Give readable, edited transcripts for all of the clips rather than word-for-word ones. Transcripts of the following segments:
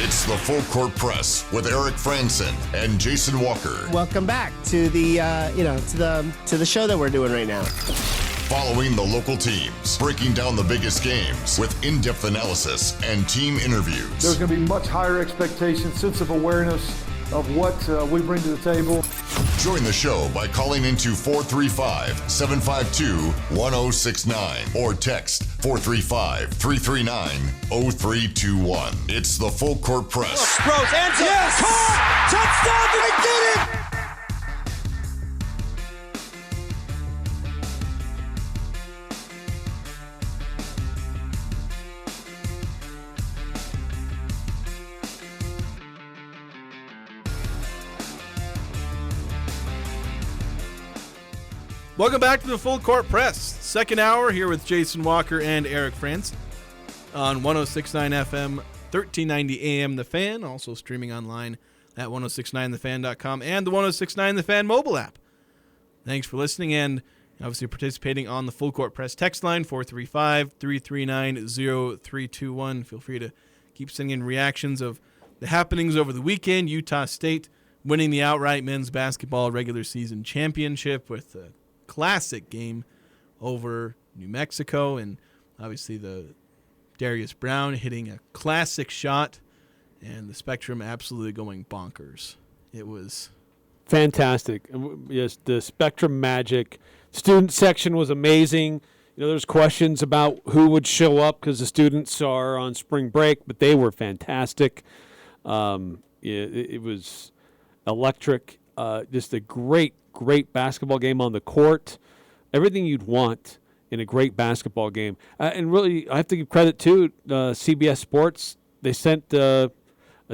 It's the Full Court Press with Eric Frandsen and Jason Walker. Welcome back to the to the show that we're doing right now. Following the local teams, breaking down the biggest games with in-depth analysis and team interviews. There's going to be much higher expectations, sense of awareness of what we bring to the table. Join the show by calling into 435-752-1069 or text 435-339-0321. It's the Full Court Press. Rose, ends up, yes! Caught! Touchdown! They did it! Welcome back to the Full Court Press. Second hour here with Jason Walker and Eric Frandsen on 106.9 FM, 1390 AM The Fan, also streaming online at 1069thefan.com and the 1069 The Fan mobile app. Thanks for listening and obviously participating on the Full Court Press text line, 435-339-0321. Feel free to keep sending in reactions of the happenings over the weekend. Utah State winning the outright men's basketball regular season championship with a classic game over New Mexico, and obviously the Darius Brown hitting a classic shot and the Spectrum absolutely going bonkers. It was fantastic. Yes, the Spectrum magic. Student section was amazing. You know, there's questions about who would show up because the students are on spring break, but they were fantastic. It was electric. Just a great basketball game on the court. Everything you'd want in a great basketball game. And really, I have to give credit to CBS Sports. They sent a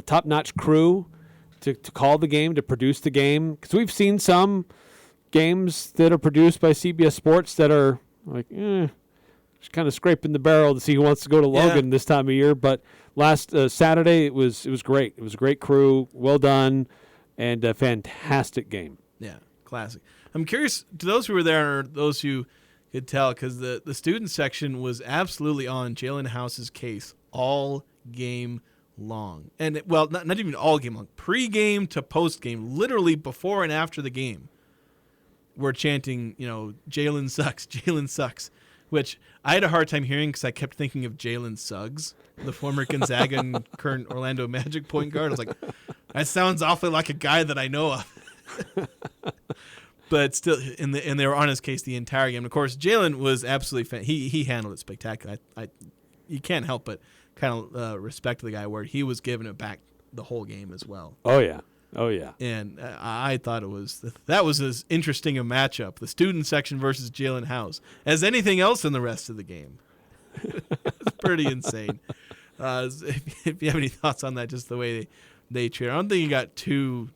top-notch crew to call the game, to produce the game. Because we've seen some games that are produced by CBS Sports that are like, just kind of scraping the barrel to see who wants to go to Logan this time of year. But last Saturday, it was great. It was a great crew, well done, and a fantastic game. Yeah, classic. I'm curious, to those who were there or those who could tell, because the student section was absolutely on Jalen House's case all game long. And, well, not even all game long. Pre-game to post-game, literally before and after the game, we're chanting, Jalen sucks, which I had a hard time hearing because I kept thinking of Jalen Suggs, the former Gonzaga and current Orlando Magic point guard. I was like, that sounds awfully like a guy that I know of. But still, and they were on his case the entire game. Of course, Jalen was absolutely he handled it spectacular. You can't help but kind of respect the guy where he was giving it back the whole game as well. Oh yeah. And I thought that was as interesting a matchup, the student section versus Jalen House, as anything else in the rest of the game. It's pretty insane. If you have any thoughts on that, just the way they treat it. I don't think you got too.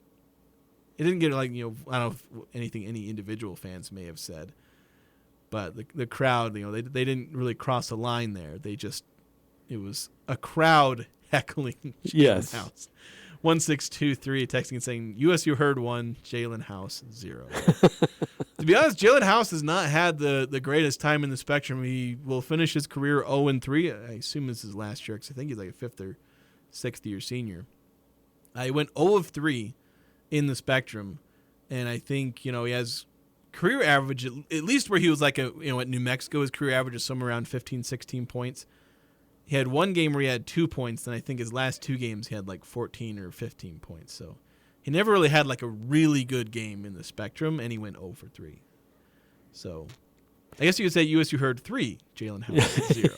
It didn't get I don't know if anything any individual fans may have said, but the crowd, they didn't really cross a line there. It was a crowd heckling Jalen House. 1623 texting and saying USU heard 1, Jalen House 0. To be honest, Jalen House has not had the greatest time in the Spectrum. He will finish his career 0-3. I assume this is last year because I think he's like a 5th or 6th year senior. He went 0-3 in the Spectrum, and I think he has career average at least where he was like at New Mexico. His career average is somewhere around 15-16 points. He had one game where he had 2 points, and I think his last 2 games he had like 14 or 15 points. So he never really had like a really good game in the Spectrum, and he went 0-3. So I guess you could say USU heard 3, Jalen House 0.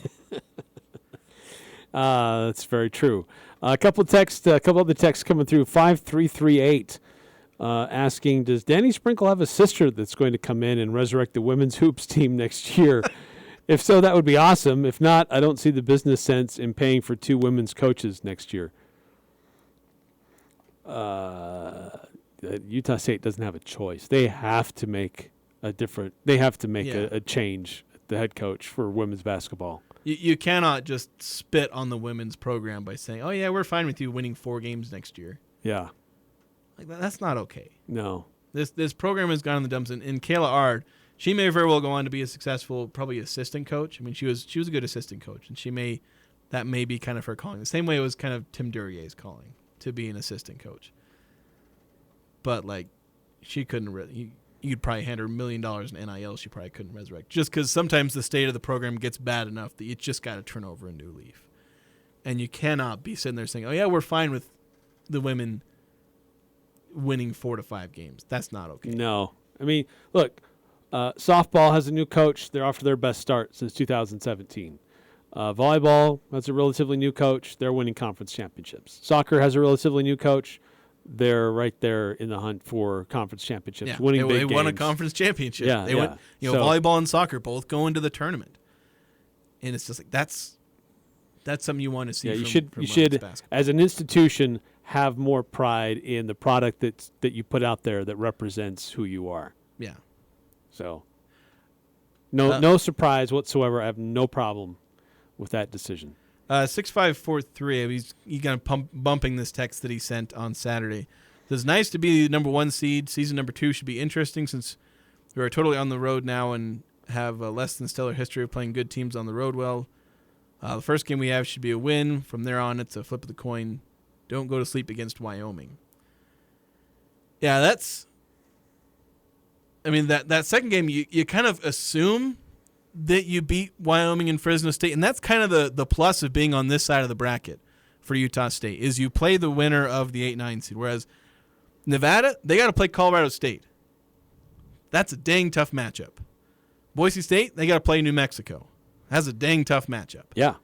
That's very true. A couple other texts coming through. 5338 asking, does Danny Sprinkle have a sister that's going to come in and resurrect the women's hoops team next year? If so, that would be awesome. If not, I don't see the business sense in paying for 2 women's coaches next year. Utah State doesn't have a choice. They have to make a change at the head coach for women's basketball. You cannot just spit on the women's program by saying, oh, yeah, we're fine with you winning 4 games next year. Yeah. Like that's not okay. No. This program has gone in the dumps, and Kayla Ard, she may very well go on to be a successful, probably assistant coach. I mean, she was a good assistant coach, and she may that may be kind of her calling. The same way it was kind of Tim Duryea's calling to be an assistant coach. But, like, she couldn't you'd probably hand her $1 million in NIL she probably couldn't resurrect. Just because sometimes the state of the program gets bad enough that you just got to turn over a new leaf. And you cannot be sitting there saying, oh, yeah, we're fine with the women winning 4 to 5 games. That's not okay. No. I mean, look, softball has a new coach. They're off to their best start since 2017. Volleyball has a relatively new coach. They're winning conference championships. Soccer has a relatively new coach. They're right there in the hunt for conference championships, winning big games. They won a conference championship. Yeah, they went, volleyball and soccer both go into the tournament. And it's just like that's something you want to see. Yeah, from you should basketball. as an institution have more pride in the product that you put out there that represents who you are. Yeah. So no surprise whatsoever. I have no problem with that decision. 6543. He's kind of bumping this text that he sent on Saturday. It's nice to be the number 1 seed. Season number 2 should be interesting since we are totally on the road now and have a less than stellar history of playing good teams on the road well. The first game we have should be a win. From there on, it's a flip of the coin. Don't go to sleep against Wyoming. Yeah, that second game, you kind of assume that you beat Wyoming and Fresno State, and that's kind of the plus of being on this side of the bracket for Utah State, is you play the winner of the 8-9 seed, whereas Nevada, they got to play Colorado State. That's a dang tough matchup. Boise State, they got to play New Mexico. That's a dang tough matchup. Yeah.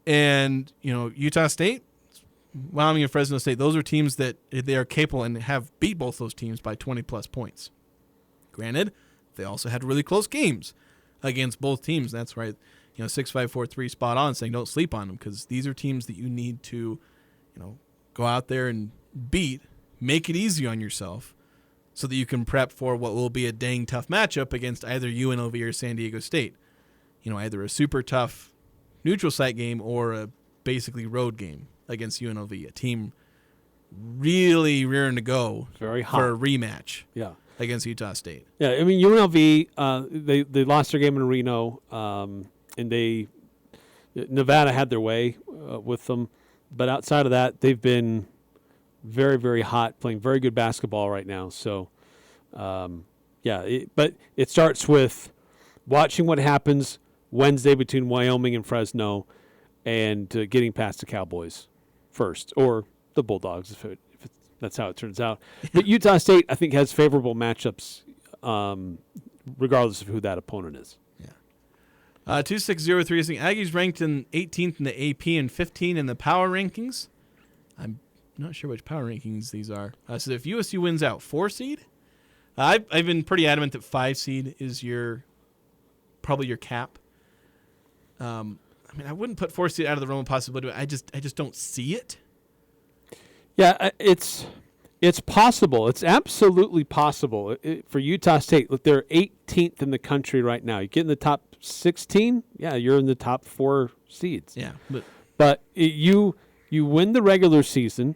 And, Utah State, Wyoming and Fresno State, those are teams that they are capable and have beat both those teams by 20-plus points. Granted, they also had really close games against both teams. That's right. 6543 spot on saying don't sleep on them because these are teams that you need to, go out there and beat, make it easy on yourself so that you can prep for what will be a dang tough matchup against either UNLV or San Diego State. Either a super tough neutral site game or a basically road game against UNLV, a team really rearing to go very hot for a rematch. Yeah. Against Utah State. Yeah, I mean UNLV, they lost their game in Reno, and Nevada had their way with them, but outside of that, they've been very, very hot, playing very good basketball right now. So, but it starts with watching what happens Wednesday between Wyoming and Fresno, and getting past the Cowboys first, or the Bulldogs if that's how it turns out. But Utah State, I think, has favorable matchups regardless of who that opponent is. Yeah. 2603 is saying Aggies ranked in 18th in the AP and 15 in the power rankings. I'm not sure which power rankings these are. So if USU wins out 4 seed, I've been pretty adamant that 5 seed is probably your cap. I wouldn't put 4 seed out of the realm of possibility. I just don't see it. Yeah, it's possible. It's absolutely possible for Utah State. Look, they're 18th in the country right now. You get in the top 16, yeah, you're in the top 4 seeds. Yeah, but you win the regular season.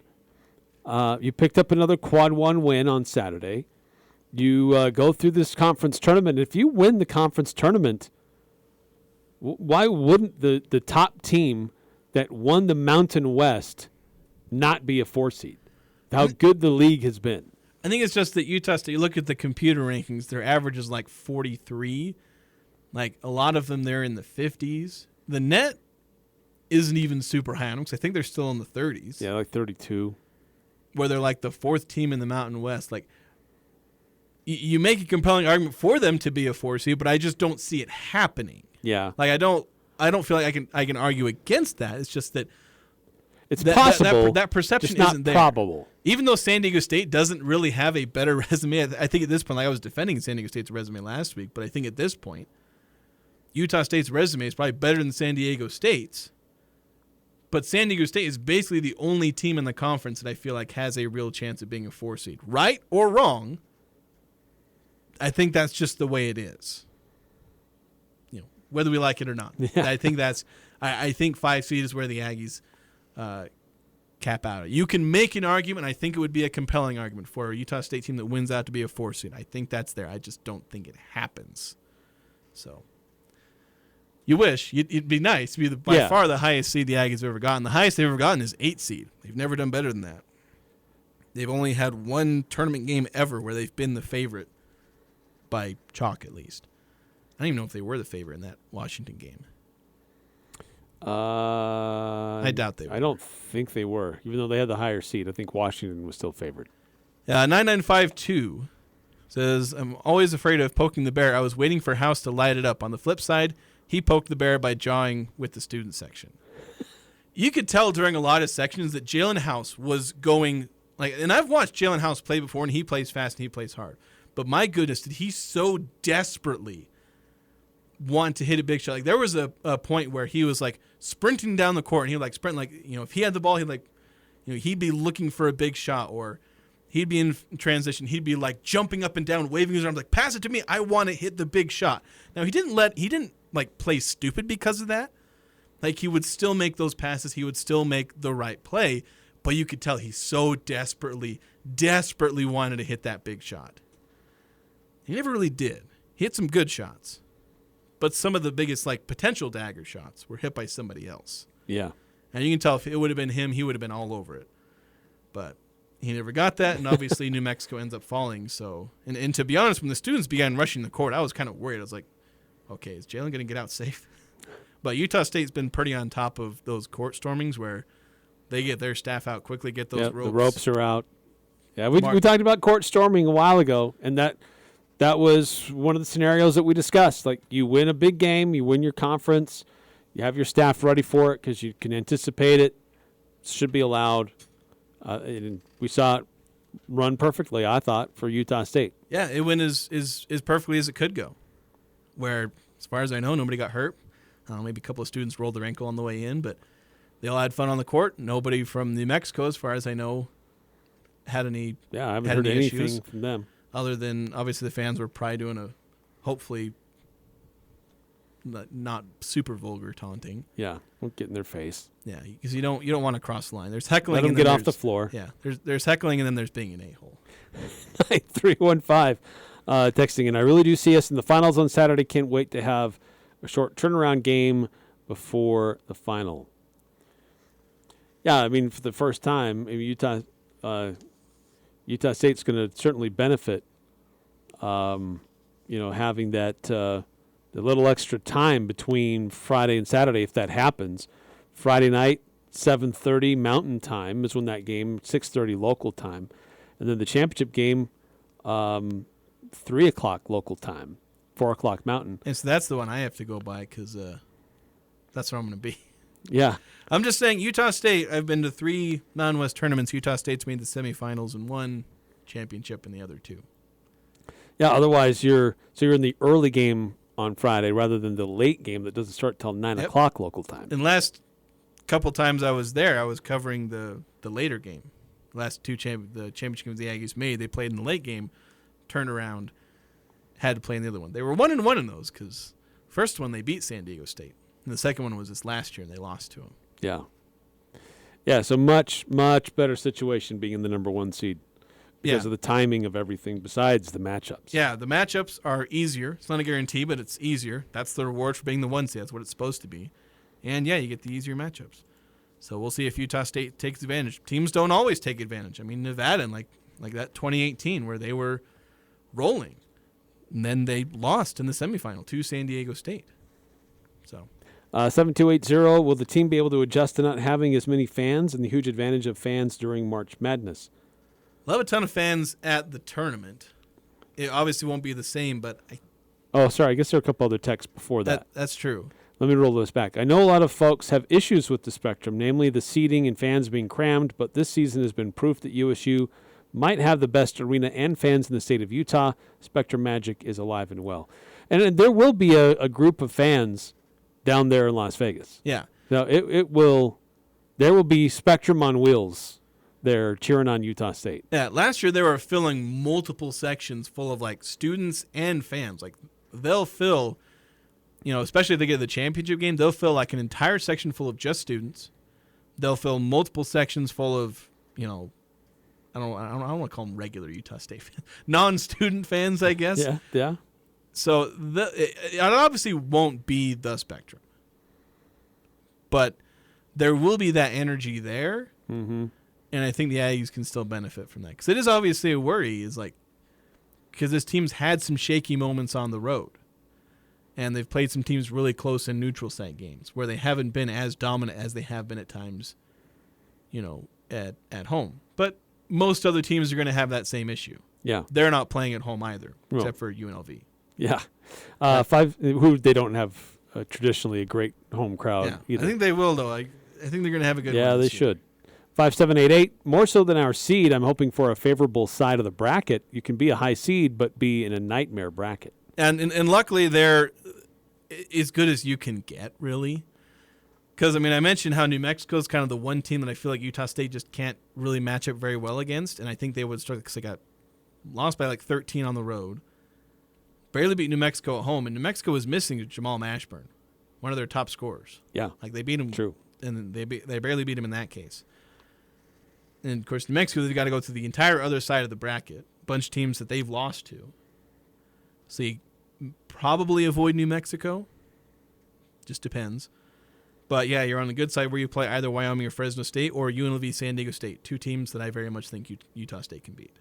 You picked up another quad 1 win on Saturday. You go through this conference tournament. If you win the conference tournament, why wouldn't the top team that won the Mountain West not be a 4 seed? How good the league has been. I think it's just that Utah State, you look at the computer rankings, their average is like 43. Like a lot of them, they're in the 50s. The net isn't even super high on them because I think they're still in the 30s. Yeah, like 32. Where they're like the 4th team in the Mountain West. Like you make a compelling argument for them to be a 4 seed, but I just don't see it happening. Yeah. Like I don't feel like I can argue against that. It's just that it's possible. That perception just not isn't there. Probable. Even though San Diego State doesn't really have a better resume, I think at this point, like I was defending San Diego State's resume last week, but I think at this point, Utah State's resume is probably better than San Diego State's. But San Diego State is basically the only team in the conference that I feel like has a real chance of being a 4 seed. Right or wrong, I think that's just the way it is. Whether we like it or not. Yeah. I think 5 seed is where the Aggies cap out. You can make an argument. I think it would be a compelling argument for a Utah State team that wins out to be a 4 seed. I think that's there. I just don't think it happens. So, You wish. It'd be nice to be by far the highest seed the Aggies have ever gotten. The highest they've ever gotten is 8 seed. They've never done better than that. They've only had one tournament game ever where they've been the favorite by chalk, at least. I don't even know if they were the favorite in that Washington game. I doubt they were. I don't think they were. Even though they had the higher seed, I think Washington was still favored. 9952 says, I'm always afraid of poking the bear. I was waiting for House to light it up. On the flip side, he poked the bear by jawing with the student section. You could tell during a lot of sections that Jalen House was going, and I've watched Jalen House play before, and he plays fast and he plays hard. But my goodness, did he so desperately want to hit a big shot? There was a point where he was sprinting down the court, and he would sprint if he had the ball, he'd be looking for a big shot, or he'd be in transition. He'd be jumping up and down, waving his arms pass it to me. I want to hit the big shot. Now he didn't play stupid because of that. He would still make those passes. He would still make the right play, but you could tell he so desperately wanted to hit that big shot. He never really did. He hit some good shots, but some of the biggest potential dagger shots were hit by somebody else. Yeah. And you can tell if it would have been him, he would have been all over it. But he never got that, and obviously New Mexico ends up falling. So, and to be honest, when the students began rushing the court, I was kind of worried. I was like, okay, is Jalen going to get out safe? But Utah State's been pretty on top of those court stormings where they get their staff out quickly, get those ropes. The ropes are out. Yeah, we talked about court storming a while ago, and that was one of the scenarios that we discussed. You win a big game, you win your conference, you have your staff ready for it because you can anticipate it. It should be allowed. And we saw it run perfectly, I thought, for Utah State. Yeah, it went as perfectly as it could go. Where, as far as I know, nobody got hurt. Maybe a couple of students rolled their ankle on the way in, but they all had fun on the court. Nobody from New Mexico, as far as I know, had any I haven't heard anything issues, from them. other than, obviously, the fans were probably doing hopefully, not super vulgar taunting. Yeah, won't get in their face. Yeah, because you don't want to cross the line. There's heckling. Let them get off the floor. Yeah, there's heckling, and then there's being an a-hole. 315 texting, and I really do see us in the finals on Saturday. Can't wait to have a short turnaround game before the final. Yeah, I mean, for the first time, Utah State's going to certainly benefit, having that the little extra time between Friday and Saturday, if that happens. Friday night, 7:30 Mountain Time is when that game, 6:30 local time. And then the championship game, 3 o'clock local time, 4 o'clock Mountain. And so that's the one I have to go by because that's where I'm going to be. Yeah. I'm just saying, Utah State, I've been to 3 Mountain West tournaments. Utah State's made the semifinals and 1 championship in the other 2. Yeah, otherwise you're in the early game on Friday rather than the late game that doesn't start till 9 o'clock local time. And last couple times I was there, I was covering the later game. Last 2 the championship games the Aggies made, they played in the late game, turned around, had to play in the other one. They were 1-1 in those because first one they beat San Diego State. And the second one was this last year, and they lost to them. Yeah. Yeah, so much better situation being in the number 1 seed because of the timing of everything besides the matchups. Yeah, the matchups are easier. It's not a guarantee, but it's easier. That's the reward for being the 1 seed. That's what it's supposed to be. And, yeah, you get the easier matchups. So we'll see if Utah State takes advantage. Teams don't always take advantage. I mean, Nevada, like that 2018 where they were rolling, and then they lost in the semifinal to San Diego State. So 7280, will the team be able to adjust to not having as many fans and the huge advantage of fans during March Madness? We'll have a ton of fans at the tournament. It obviously won't be the same, but I guess there are a couple other texts before that. That's true. Let me roll this back. I know a lot of folks have issues with the Spectrum, namely the seating and fans being crammed, but this season has been proof that USU might have the best arena and fans in the state of Utah. Spectrum Magic is alive and well. And there will be a group of fans down there in Las Vegas. Yeah. Now, there will be Spectrum on wheels there cheering on Utah State. Yeah, last year they were filling multiple sections full of students and fans. They'll fill, especially if they get the championship game, they'll fill an entire section full of just students. They'll fill multiple sections full of, I don't want to call them regular Utah State fans, non-student fans, I guess. Yeah. So it obviously won't be the Spectrum, but there will be that energy there, and I think the Aggies can still benefit from that because it is obviously a worry. Is like because this team's had some shaky moments on the road, and they've played some teams really close in neutral site games where they haven't been as dominant as they have been at times, at home. But most other teams are going to have that same issue. Yeah, they're not playing at home either, except for UNLV. Yeah, they don't have traditionally a great home crowd either. I think they will though. I think they're going to have a good. Yeah, one they should. 5-7-8-8. More so than our seed, I'm hoping for a favorable side of the bracket. You can be a high seed, but be in a nightmare bracket. And luckily they're as good as you can get, really. Because, I mean, I mentioned how New Mexico is kind of the one team that I feel like Utah State just can't really match up very well against, and I think they would struggle because they got lost by like 13 on the road. Barely beat New Mexico at home, and New Mexico was missing Jamal Mashburn, one of their top scorers. Yeah. Like, they beat him. True. And they barely beat him in that case. And, of course, New Mexico, they've got to go to the entire other side of the bracket, a bunch of teams that they've lost to. So you probably avoid New Mexico. Just depends. But, yeah, you're on the good side where you play either Wyoming or Fresno State or UNLV San Diego State, two teams that I very much think Utah State can beat.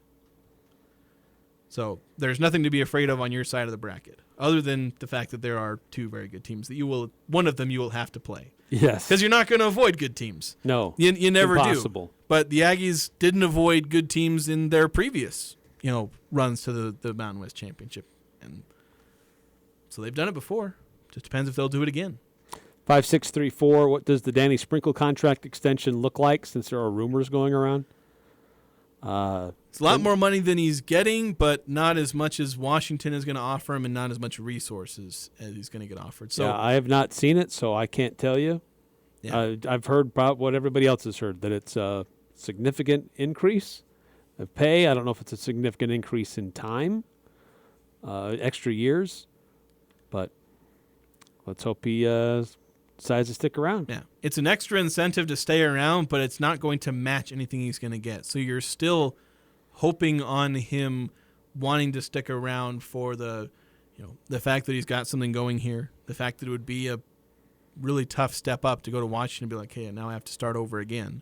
So there's nothing to be afraid of on your side of the bracket, other than the fact that there are two very good teams that one of them you will have to play. Yes. Because you're not going to avoid good teams. No. You never Impossible. do. But the Aggies didn't avoid good teams in their previous, runs to the Mountain West Championship. And so they've done it before. Just depends if they'll do it again. 5634. What does the Danny Sprinkle contract extension look like since there are rumors going around? It's a lot more money than he's getting, but not as much as Washington is going to offer him and not as much resources as he's going to get offered. So yeah, I have not seen it, so I can't tell you. Yeah. I've heard about what everybody else has heard, that it's a significant increase of pay. I don't know if it's a significant increase in time, extra years, but let's hope he decides to stick around. Yeah, it's an extra incentive to stay around, but it's not going to match anything he's going to get. So you're still hoping on him wanting to stick around for the fact that he's got something going here, the fact that it would be a really tough step up to go to Washington and be like, hey, now I have to start over again.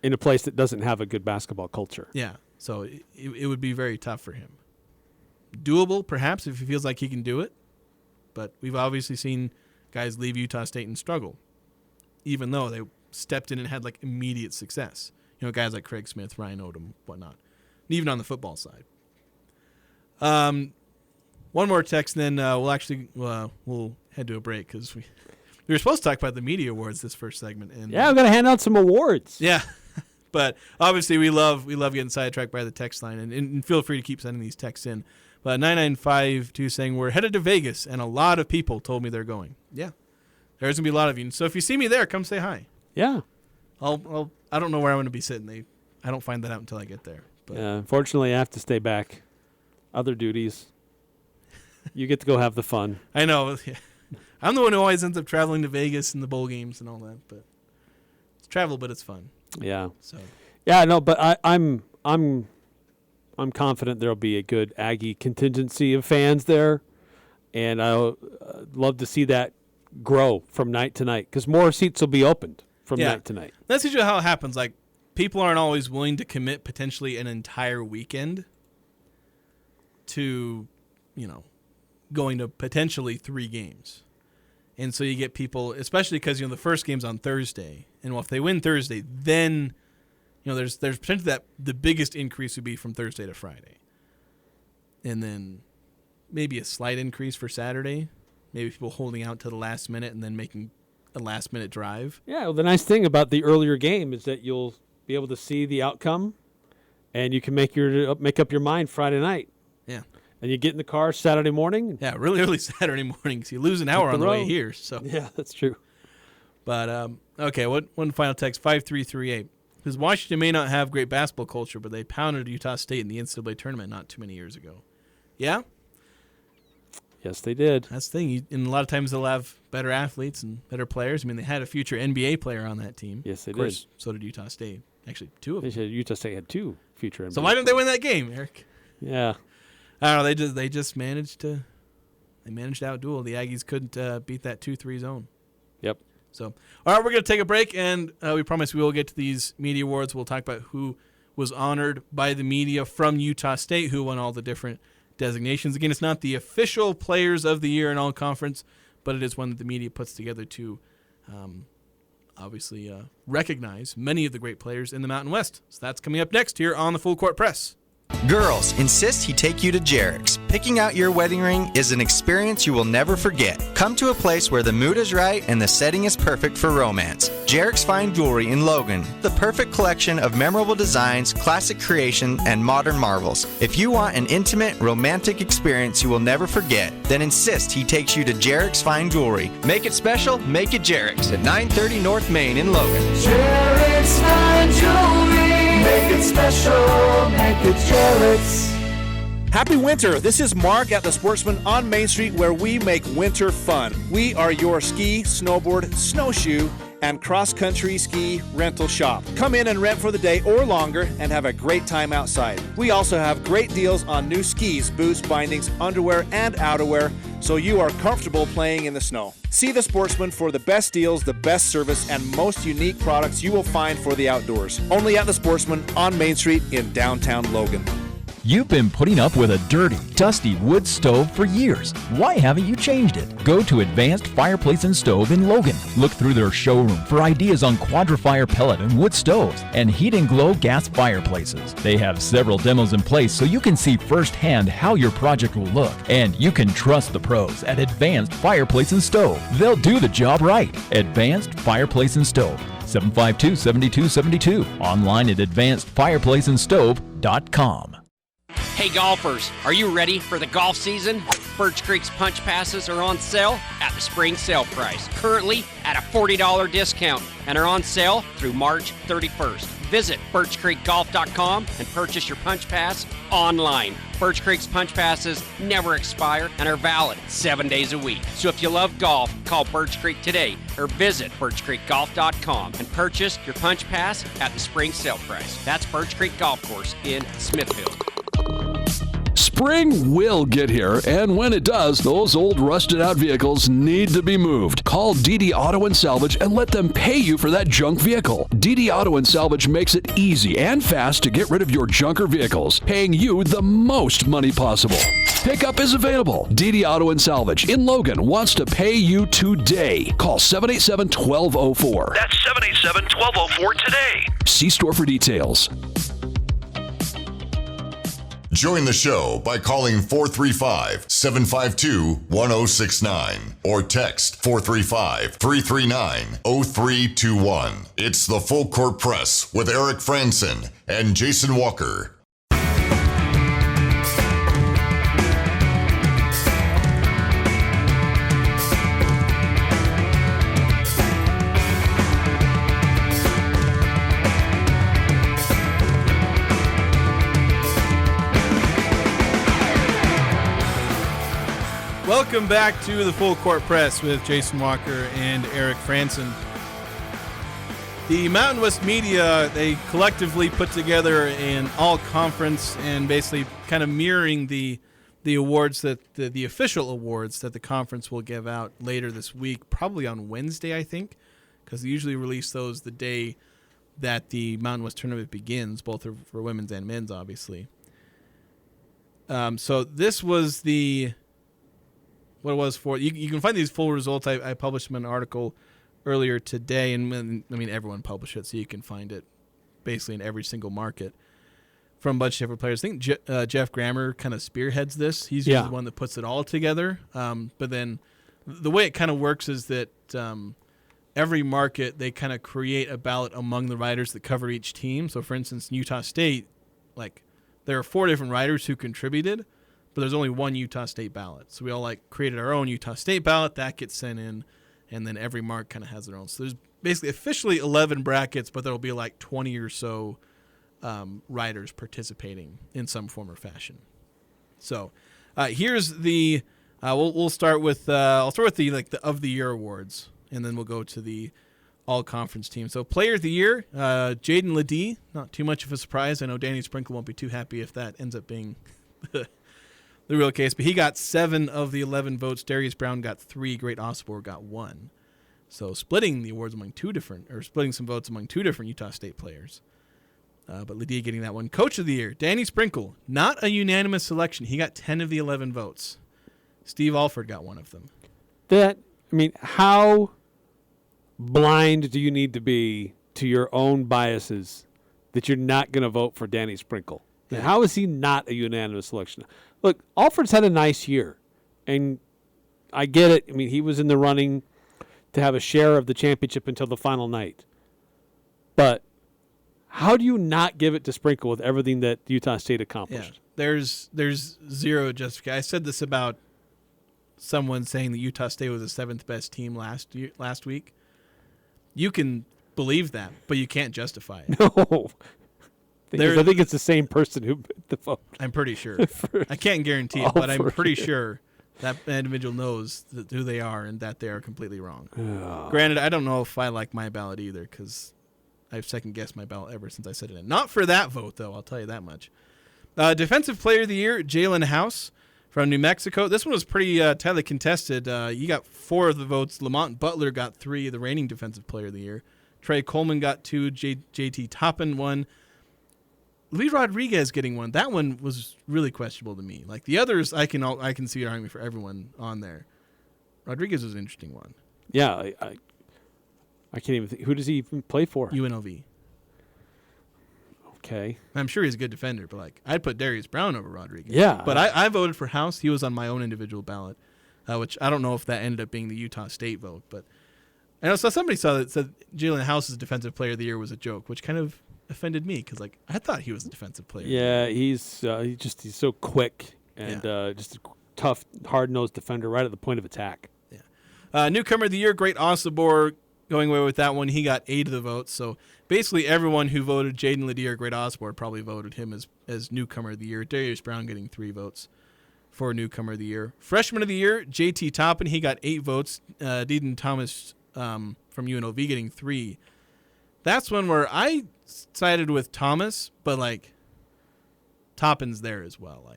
In a place that doesn't have a good basketball culture. Yeah, so it would be very tough for him. Doable, perhaps, if he feels like he can do it, but we've obviously seen guys leave Utah State and struggle, even though they stepped in and had like immediate success. Guys like Craig Smith, Ryan Odom, whatnot, and even on the football side. One more text, and then we'll head to a break because we were supposed to talk about the media awards this first segment. And yeah, we're gonna hand out some awards. Yeah, but obviously we love getting sidetracked by the text line, and feel free to keep sending these texts in. But 9952 saying we're headed to Vegas, and a lot of people told me they're going. Yeah, there's gonna be a lot of you. So if you see me there, come say hi. Yeah, I don't know where I'm gonna be sitting. I don't find that out until I get there. But yeah, unfortunately, I have to stay back. Other duties. You get to go have the fun. I know. Yeah. I'm the one who always ends up traveling to Vegas and the bowl games and all that. But it's travel, but it's fun. Yeah. So. Yeah, no, but I'm confident there'll be a good Aggie contingency of fans there, and I'll love to see that grow from night to night because more seats will be opened from night to night. That's usually how it happens. Like, people aren't always willing to commit potentially an entire weekend to, going to potentially 3 games. And so you get people, especially because, the first game's on Thursday. And if they win Thursday, then, there's potentially that the biggest increase would be from Thursday to Friday. And then maybe a slight increase for Saturday. Maybe people holding out to the last minute and then making a last-minute drive. Yeah, well, the nice thing about the earlier game is that you'll be able to see the outcome, and you can make up your mind Friday night. Yeah. And you get in the car Saturday morning. Yeah, really early Saturday morning because you lose an hour on the way here. So yeah, that's true. But, okay, one final text, 5338. Because Washington may not have great basketball culture, but they pounded Utah State in the NCAA tournament not too many years ago. Yeah? Yes, they did. That's the thing. And a lot of times they'll have better athletes and better players. I mean, they had a future NBA player on that team. Yes, they did. Of course, did. So did Utah State. Actually, 2 of them. Utah State had 2 future NBA So why didn't they win that game, Eric? Yeah. I don't know. They just managed to they managed to outduel. The Aggies couldn't beat that 2-3 zone. Yep. So, all right, we're going to take a break, and we promise we will get to these media awards. We'll talk about who was honored by the media from Utah State, who won all the different designations. Again, it's not the official Players of the Year in all conference, but it is one that the media puts together to obviously recognize many of the great players in the Mountain West. So that's coming up next here on the Full Court Press. Girls, insist he take you to Jarek's. Picking out your wedding ring is an experience you will never forget. Come to a place where the mood is right and the setting is perfect for romance. Jarek's Fine Jewelry in Logan. The perfect collection of memorable designs, classic creation, and modern marvels. If you want an intimate, romantic experience you will never forget, then insist he takes you to Jarek's Fine Jewelry. Make it special, make it Jarek's at 930 North Main in Logan. Jarek's Fine Jewelry. Make it special, make it Jarek's. Happy winter! This is Mark at the Sportsman on Main Street, where we make winter fun. We are your ski, snowboard, snowshoe, and cross-country ski rental shop. Come in and rent for the day or longer and have a great time outside. We also have great deals on new skis, boots, bindings, underwear, and outerwear, so you are comfortable playing in the snow. See the Sportsman for the best deals, the best service, and most unique products you will find for the outdoors. Only at the Sportsman on Main Street in downtown Logan. You've been putting up with a dirty, dusty wood stove for years. Why haven't you changed it? Go to Advanced Fireplace and Stove in Logan. Look through their showroom for ideas on Quadra-Fire pellet and wood stoves and Heat and Glow gas fireplaces. They have several demos in place so you can see firsthand how your project will look. And you can trust the pros at Advanced Fireplace and Stove. They'll do the job right. Advanced Fireplace and Stove. 752-7272. Online at advancedfireplaceandstove.com. Hey golfers, are you ready for the golf season? Birch Creek's punch passes are on sale at the spring sale price, currently at a $40 discount, and are on sale through March 31st. Visit birchcreekgolf.com and purchase your punch pass online. Birch Creek's punch passes never expire and are valid 7 days a week. So if you love golf, call Birch Creek today or visit birchcreekgolf.com and purchase your punch pass at the spring sale price. That's Birch Creek Golf Course in Smithfield. Spring will get here, and when it does, those old rusted-out vehicles need to be moved. Call DD Auto and Salvage and let them pay you for that junk vehicle. DD Auto and Salvage makes it easy and fast to get rid of your junker vehicles, paying you the most money possible. Pickup is available. DD Auto and Salvage in Logan wants to pay you today. Call 787-1204. That's 787-1204 today. See store for details. Join the show by calling 435-752-1069 or text 435-339-0321. It's the Full Court Press with Eric Frandsen and Jason Walker. Welcome back to the Full Court Press with Jason Walker and Eric Frandsen. The Mountain West media, they collectively put together an all-conference and basically kind of mirroring the awards that the official awards that the conference will give out later this week, probably on Wednesday, I think, because they usually release those the day that the Mountain West tournament begins, both for women's and men's, obviously. So this was what it was for. You can find these full results. I published them in an article earlier today, and I mean everyone published it, so you can find it basically in every single market from a bunch of different players. I think Jeff Grammer kind of spearheads this. He's usually the one that puts it all together. But then the way it kind of works is that every market, they kind of create a ballot among the writers that cover each team. So, for instance, Utah State, there are 4 different writers who contributed, but there's only one Utah State ballot. So we all created our own Utah State ballot. That gets sent in, and then every mark kind of has their own. So there's basically officially 11 brackets, but there'll be 20 or so writers participating in some form or fashion. So here's the we'll start with I'll start with the of the year awards, and then we'll go to the all conference team. So player of the year, Jaden Ledee. Not too much of a surprise. I know Danny Sprinkle won't be too happy if that ends up being the real case. But he got 7 of the 11 votes. Darius Brown got 3. Great Osborne got 1. So splitting the awards among splitting some votes among 2 different Utah State players. But Ledee getting that one. Coach of the Year, Danny Sprinkle. Not a unanimous selection. He got 10 of the 11 votes. Steve Alford got 1 of them. How blind do you need to be to your own biases that you're not going to vote for Danny Sprinkle? Yeah. How is he not a unanimous selection? Look, Alford's had a nice year, and I get it. He was in the running to have a share of the championship until the final night. But how do you not give it to Sprinkle with everything that Utah State accomplished? Yeah. There's zero justification. I said this about someone saying that Utah State was the 7th best team last week. You can believe that, but you can't justify it. No. I think it's the same person who put the vote. I'm pretty sure. I can't guarantee it, but I'm pretty sure that individual knows who they are and that they are completely wrong. Granted, I don't know if I like my ballot either because I've second-guessed my ballot ever since I set it in. Not for that vote, though, I'll tell you that much. Defensive Player of the Year, Jalen House from New Mexico. This one was pretty tightly contested. He got 4 of the votes. Lamont Butler got 3, the reigning Defensive Player of the Year. Trey Coleman got 2. JT Toppin 1. Lee Rodriguez getting 1. That one was really questionable to me. Like the others, I can see arguing for everyone on there. Rodriguez was an interesting one. Yeah, I can't even think. Who does he even play for? UNLV. Okay. I'm sure he's a good defender, but I'd put Darius Brown over Rodriguez. Yeah. But I voted for House. He was on my own individual ballot, which I don't know if that ended up being the Utah State vote. But I know somebody saw that said Jalen House's Defensive Player of the Year was a joke, which kind of offended me because I thought he was the Defensive Player. Yeah, he's so quick and just a tough, hard-nosed defender right at the point of attack. Yeah. Newcomer of the Year, Great Osborne. Going away with that one, he got 8 of the votes. So basically everyone who voted Jaden Ledee or Great Osborne probably voted him as Newcomer of the Year. Darius Brown getting 3 votes for Newcomer of the Year. Freshman of the Year, JT Toppin, he got 8 votes. Deaton Thomas from UNLV getting 3. That's one where I sided with Thomas, but Toppin's there as well.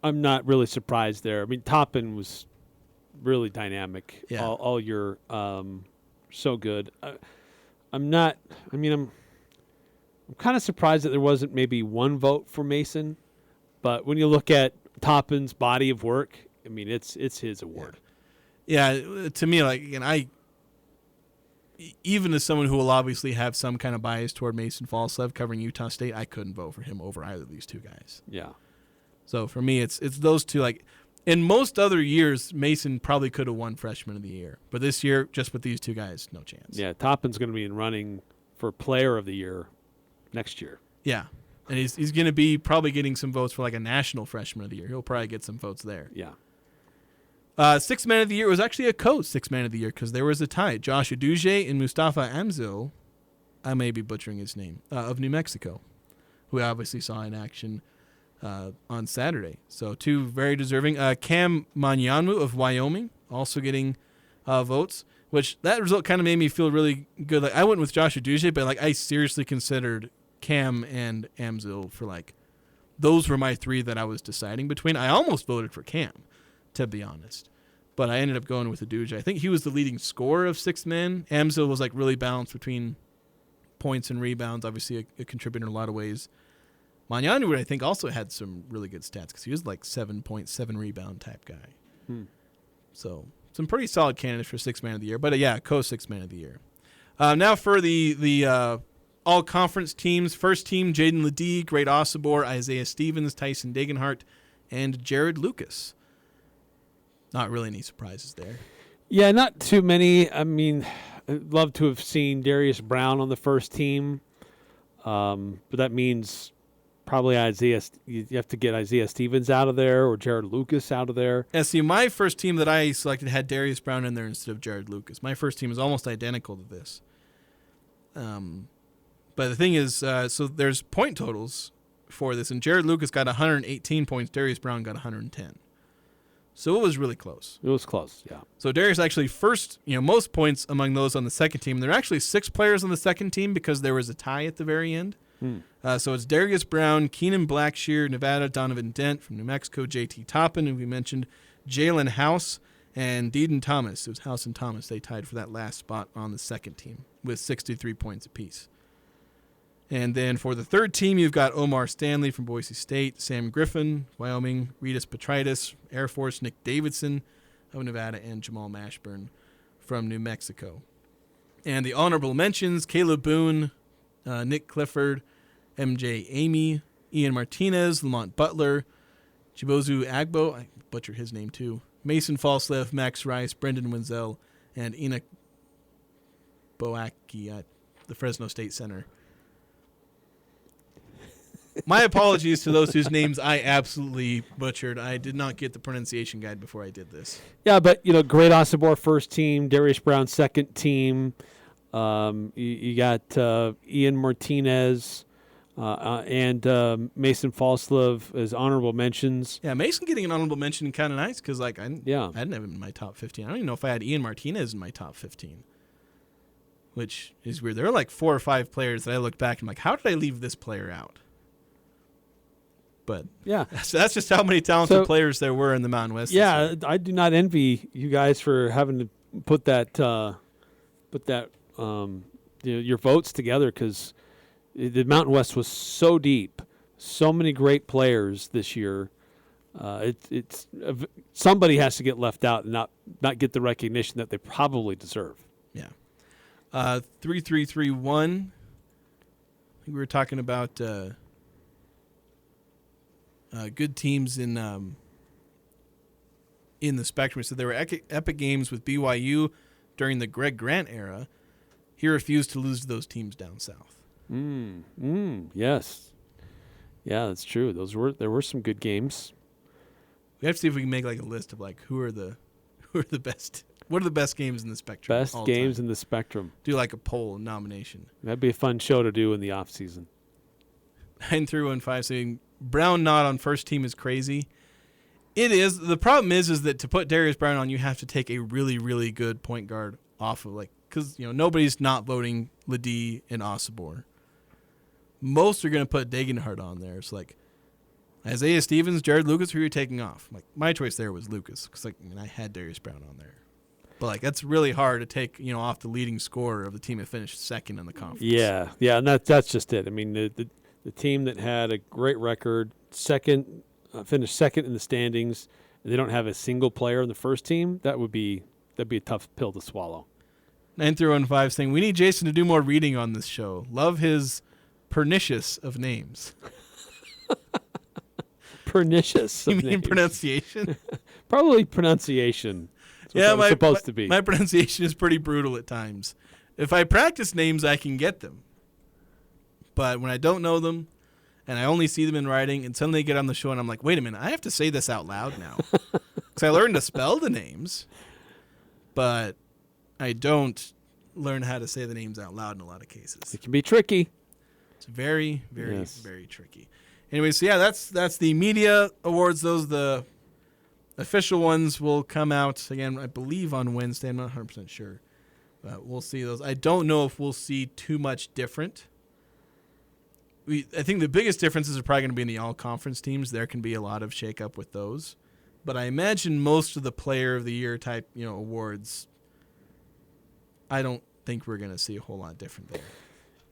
I'm not really surprised there. Toppin was really dynamic all year. So good. I'm kind of surprised that there wasn't maybe 1 vote for Mason, but when you look at Toppin's body of work, it's his award. Yeah, to me, even as someone who will obviously have some kind of bias toward Mason Falslev covering Utah State, I couldn't vote for him over either of these 2 guys. Yeah. So for me, it's those 2. In most other years, Mason probably could have won Freshman of the Year. But this year, just with these 2 guys, no chance. Yeah, Toppin's going to be in running for Player of the Year next year. Yeah, and he's going to be probably getting some votes for a National Freshman of the Year. He'll probably get some votes there. Yeah. Sixth Man of the Year was actually a co-Sixth Man of the Year because there was a tie. Josh Aduje and Mustafa Amzil, I may be butchering his name, of New Mexico, who we obviously saw in action on Saturday. So 2 very deserving. Cam Manyanwu of Wyoming also getting votes, which that result kind of made me feel really good. I went with Josh Aduje, but I seriously considered Cam and Amzil for those were my 3 that I was deciding between. I almost voted for Cam, to be honest, but I ended up going with Aduje. I think he was the leading scorer of 6 men. Amzil was really balanced between points and rebounds, obviously a contributor in a lot of ways. Manyanwu, I think, also had some really good stats because he was 7.7 rebound type guy. So some pretty solid candidates for 6th Man of the Year. But co-6th Man of the Year. Now for the all-conference teams. First team, Jaden Ledee, Great Osborne, Isaiah Stevens, Tyson Dagenhart, and Jared Lucas. Not really any surprises there. Yeah, not too many. I'd love to have seen Darius Brown on the first team. But that means probably you have to get Isaiah Stevens out of there or Jared Lucas out of there. Yeah, see, my first team that I selected had Darius Brown in there instead of Jared Lucas. My first team is almost identical to this. But the thing is, so there's point totals for this, and Jared Lucas got 118 points. Darius Brown got 110. So it was really close. It was close, yeah. So Darius actually first, most points among those on the second team. There are actually 6 players on the second team because there was a tie at the very end. So it's Darius Brown, Keenan Blackshear, Nevada, Donovan Dent from New Mexico, J.T. Toppin, and we mentioned Jalen House and Deedon Thomas. It was House and Thomas. They tied for that last spot on the second team with 63 points apiece. And then for the third team, you've got Omar Stanley from Boise State, Sam Griffin, Wyoming, Ritas Petritis, Air Force, Nick Davidson of Nevada, and Jamal Mashburn from New Mexico. And the honorable mentions, Caleb Boone, Nick Clifford, MJ Amy, Ian Martinez, Lamont Butler, Chibozu Agbo, I butchered his name too, Mason Falslev, Max Rice, Brendan Wenzel, and Enoch Boaki at the Fresno State Center. My apologies to those whose names I absolutely butchered. I did not get the pronunciation guide before I did this. Yeah, but, Great Osobor first team, Darius Brown second team. You got Ian Martinez and Mason Falslev as honorable mentions. Yeah, Mason getting an honorable mention kind of nice because, I didn't have him in my top 15. I don't even know if I had Ian Martinez in my top 15, which is weird. There are 4 or 5 players that I look back and I'm like, how did I leave this player out? But yeah, that's just how many talented players there were in the Mountain West. Yeah, I do not envy you guys for having to put that your votes together because the Mountain West was so deep, so many great players this year. It's somebody has to get left out and not get the recognition that they probably deserve. Yeah. 3331. I think we were talking about. Good teams in the Spectrum. So there were epic games with BYU during the Greg Grant era. He refused to lose to those teams down south. Yes. Yeah, that's true. There were some good games. We have to see if we can make a list of who are the best. What are the best games in the Spectrum? Best games in the Spectrum. Do a poll nomination. That'd be a fun show to do in the off season. 9315 saying Brown not on first team is crazy. It is. The problem is that to put Darius Brown on, you have to take a really, really good point guard off of because nobody's not voting Ledee and Osobor. Most are going to put Degenhardt on there. It's Isaiah Stevens, Jared Lucas, who are you taking off? My choice there was Lucas because I had Darius Brown on there. But that's really hard to take off the leading scorer of the team that finished second in the conference. Yeah, and that's just it. I mean the team that had a great record, finished second in the standings, and they don't have a single player in the first team, that'd be a tough pill to swallow. 9315 saying, we need Jason to do more reading on this show. Love his pernicious of names. Pernicious You of mean names. Pronunciation? Probably pronunciation. Yeah, it's supposed to be. My pronunciation is pretty brutal at times. If I practice names, I can get them. But when I don't know them, and I only see them in writing, and suddenly they get on the show, and I'm like, wait a minute, I have to say this out loud now. Because I learned to spell the names, but I don't learn how to say the names out loud in a lot of cases. It can be tricky. It's very, very, very tricky. Anyway, so yeah, that's the media awards. Those the official ones will come out, again, I believe on Wednesday. I'm not 100% sure. But we'll see those. I don't know if we'll see too much different. I think the biggest differences are probably going to be in the all-conference teams. There can be a lot of shakeup with those. But I imagine most of the Player of the Year type, awards, I don't think we're going to see a whole lot different there.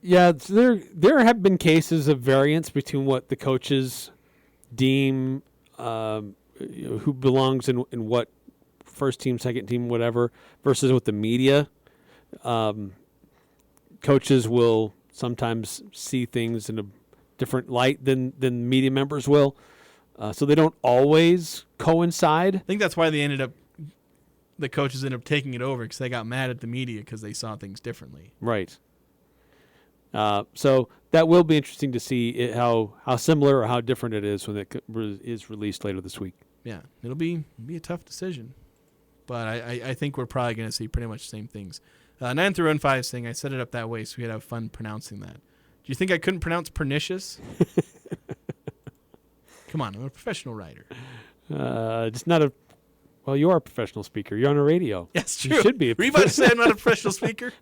Yeah, there have been cases of variance between what the coaches deem who belongs in what first team, second team, whatever, versus what the media. Coaches will sometimes see things in a different light than media members will. So they don't always coincide. I think that's why the coaches ended up taking it over because they got mad at the media because they saw things differently. Right. So that will be interesting to see how similar or how different it is when it is released later this week. Yeah, it'll be a tough decision. But I think we're probably going to see pretty much the same things. 9-5 thing, I set it up that way so we could have fun pronouncing that. Do you think I couldn't pronounce pernicious? Come on, I'm a professional writer. Just not a... Well, you are a professional speaker. You're on a radio. That's true. You should be. Were you about to say I'm not a professional speaker?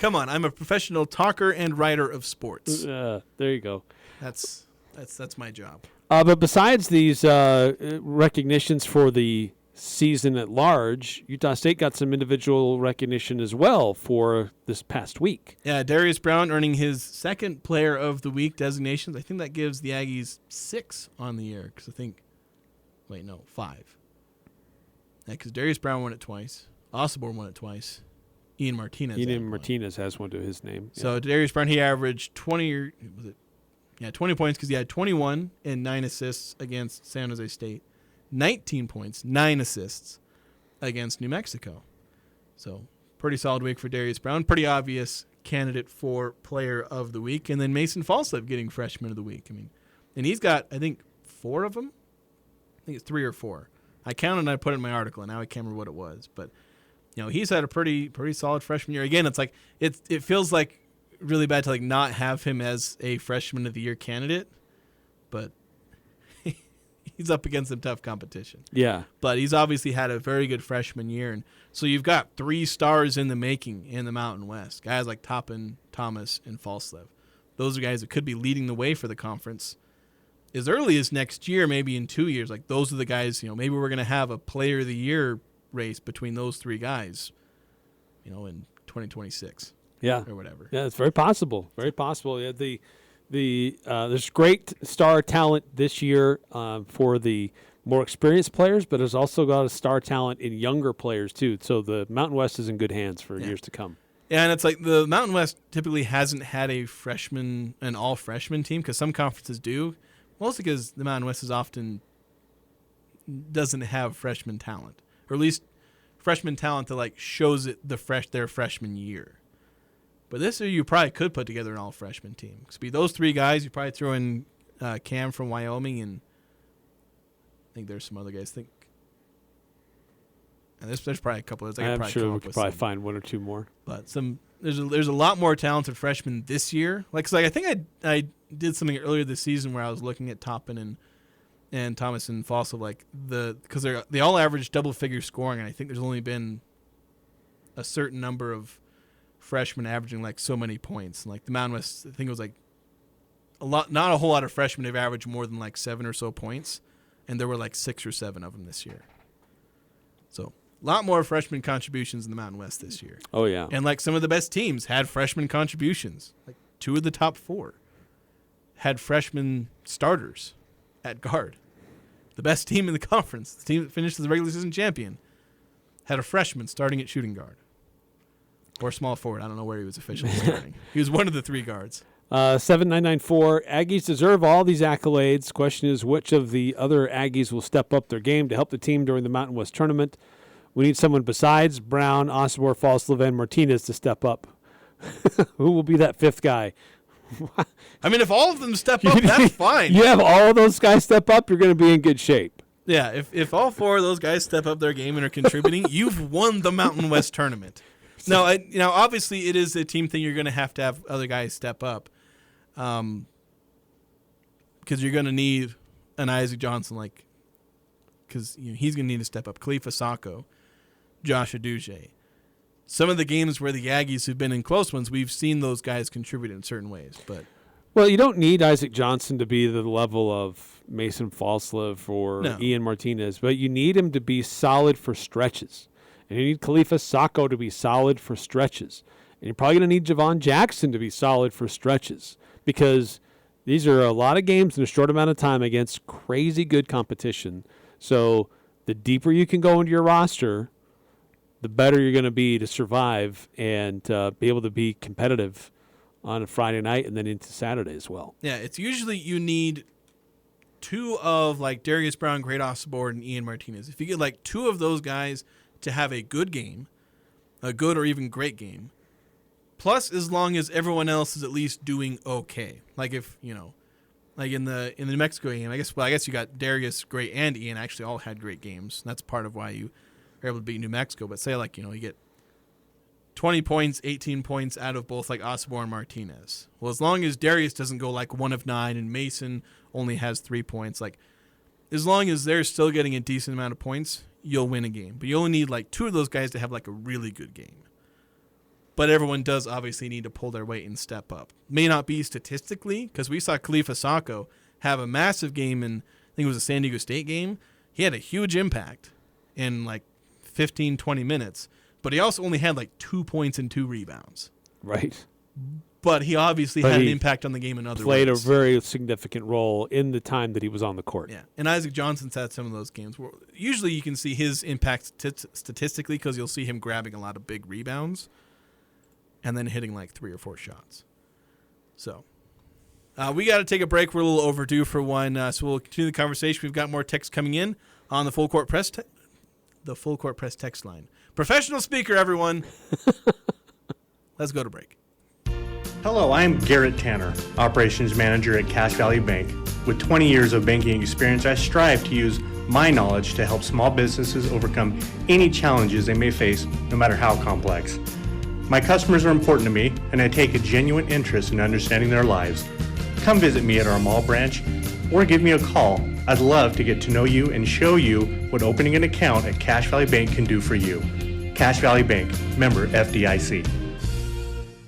Come on, I'm a professional talker and writer of sports. There you go. That's my job. But besides these recognitions for the season at large, Utah State got some individual recognition as well for this past week. Yeah, Darius Brown earning his second Player of the Week designations. I think that gives the Aggies 6 on the year because 5. Yeah, because Darius Brown won it twice. Osborne won it twice. Ian Martinez has one to his name. So Darius Brown, he averaged 20 points because he had 21 and 9 assists against San Jose State. 19 points, 9 assists against New Mexico. So pretty solid week for Darius Brown. Pretty obvious candidate for Player of the Week. And then Mason Falslev getting Freshman of the Week. I mean, and he's got, I think, 4 of them. I think it's 3 or 4. I counted and I put it in my article, and now I can't remember what it was. But, he's had a pretty solid freshman year. Again, it's like it feels like really bad to like not have him as a Freshman of the Year candidate, but he's up against some tough competition. Yeah. But he's obviously had a very good freshman year. And so you've got 3 stars in the making in the Mountain West. Guys like Toppin, Thomas, and Falslev. Those are guys that could be leading the way for the conference as early as next year, maybe in 2 years. Like those are the guys, maybe we're going to have a Player of the Year race between those 3 guys, in 2026. Yeah. Or whatever. Yeah, it's very possible. Very possible. Yeah, there's great star talent this year for the more experienced players, but there's also got a star talent in younger players too. So the Mountain West is in good hands for years to come. Yeah, and it's like the Mountain West typically hasn't had an all-freshman team because some conferences do, mostly because the Mountain West doesn't have freshman talent, or at least freshman talent that like shows it their freshman year. But this year, you probably could put together an all-freshman team. Because be those 3 guys, you probably throw in Cam from Wyoming, and I think there's some other guys. And there's probably a couple of those. I'm sure we could probably find 1 or 2 more. But there's a lot more talented freshmen this year. I think I did something earlier this season where I was looking at Toppin and Thomas and Fossil, because they all average double-figure scoring, and I think there's only been a certain number of freshmen averaging so many points. And the Mountain West, I think it was not a whole lot of freshmen have averaged more than 7 or so points, and there were 6 or 7 of them this year. So a lot more freshman contributions in the Mountain West this year. Oh yeah. And some of the best teams had freshman contributions. 2 of the top 4 had freshman starters at guard. The best team in the conference, the team that finished as the regular season champion, had a freshman starting at shooting guard. Or small forward. I don't know where he was officially starting. He was one of the 3 guards. 7994. Aggies deserve all these accolades. Question is, which of the other Aggies will step up their game to help the team during the Mountain West tournament? We need someone besides Brown, Osborne, Falslev, and Martinez to step up. Who will be that 5th guy? I mean, if all of them step up, that's fine. You have all of those guys step up, you're going to be in good shape. Yeah, if all 4 of those guys step up their game and are contributing, you've won the Mountain West tournament. No, obviously it is a team thing. You're going to have other guys step up, because you're going to need an Isaac Johnson, because he's going to need to step up. Khalifa Sacco, Josh Aduje. Some of the games where the Aggies have been in close ones, we've seen those guys contribute in certain ways. But well, you don't need Isaac Johnson to be the level of Mason Falslev or Ian Martinez, but you need him to be solid for stretches. And you need Khalifa Sacco to be solid for stretches. And you're probably going to need Javon Jackson to be solid for stretches, because these are a lot of games in a short amount of time against crazy good competition. So the deeper you can go into your roster, the better you're going to be to survive and be able to be competitive on a Friday night and then into Saturday as well. Yeah, it's usually you need 2 of Darius Brown, Great Osborne, and Ian Martinez. If you get 2 of those guys to have a good game, a good or even great game, plus as long as everyone else is at least doing okay. If in the New Mexico game, I guess you got Darius, Great, and Ian actually all had great games. That's part of why you are able to beat New Mexico. But say you get 20 points, 18 points out of both Osborne and Martinez. Well, as long as Darius doesn't go 1 of 9 and Mason only has 3 points, as long as they're still getting a decent amount of points, you'll win a game. But you only need 2 of those guys to have a really good game. But everyone does obviously need to pull their weight and step up. May not be statistically, because we saw Khalifa Sacco have a massive game in, I think it was a San Diego State game. He had a huge impact in like 15, 20 minutes. But he also only had like 2 points and 2 rebounds. Right. But he obviously had an impact on the game in other ways. Played a very significant role in the time that he was on the court. Yeah, and Isaac Johnson's had some of those games where usually you can see his impact statistically because you'll see him grabbing a lot of big rebounds and then hitting like 3 or 4 shots. So we got to take a break. We're a little overdue for one, so we'll continue the conversation. We've got more texts coming in on the Full Court Press text line. Professional speaker, everyone. Let's go to break. Hello, I'm Garrett Tanner, Operations Manager at Cache Valley Bank. With 20 years of banking experience, I strive to use my knowledge to help small businesses overcome any challenges they may face, no matter how complex. My customers are important to me, and I take a genuine interest in understanding their lives. Come visit me at our mall branch or give me a call. I'd love to get to know you and show you what opening an account at Cache Valley Bank can do for you. Cache Valley Bank, member FDIC.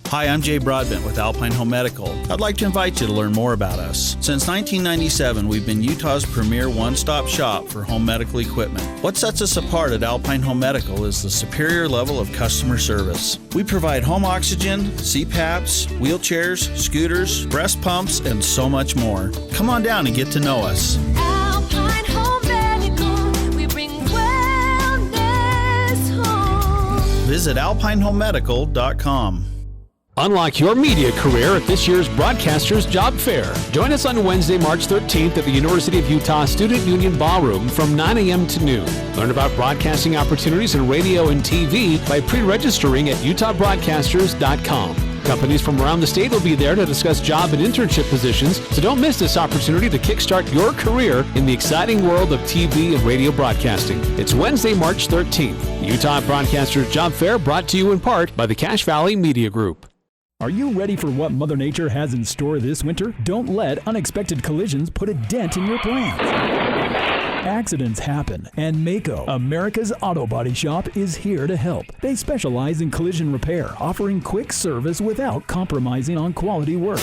Hi, I'm Jay Broadbent with Alpine Home Medical. I'd like to invite you to learn more about us. Since 1997, we've been Utah's premier one-stop shop for home medical equipment. What sets us apart at Alpine Home Medical is the superior level of customer service. We provide home oxygen, CPAPs, wheelchairs, scooters, breast pumps, and so much more. Come on down and get to know us. Alpine Home Medical, we bring wellness home. Visit alpinehomemedical.com. Unlock your media career at this year's Broadcasters Job Fair. Join us on Wednesday, March 13th at the University of Utah Student Union Ballroom from 9 a.m. to noon. Learn about broadcasting opportunities in radio and TV by pre-registering at utahbroadcasters.com. Companies from around the state will be there to discuss job and internship positions, so don't miss this opportunity to kickstart your career in the exciting world of TV and radio broadcasting. It's Wednesday, March 13th. Utah Broadcasters Job Fair brought to you in part by the Cache Valley Media Group. Are you ready for what Mother Nature has in store this winter? Don't let unexpected collisions put a dent in your plans. Accidents happen, and Mako, America's auto body shop, is here to help. They specialize in collision repair, offering quick service without compromising on quality work.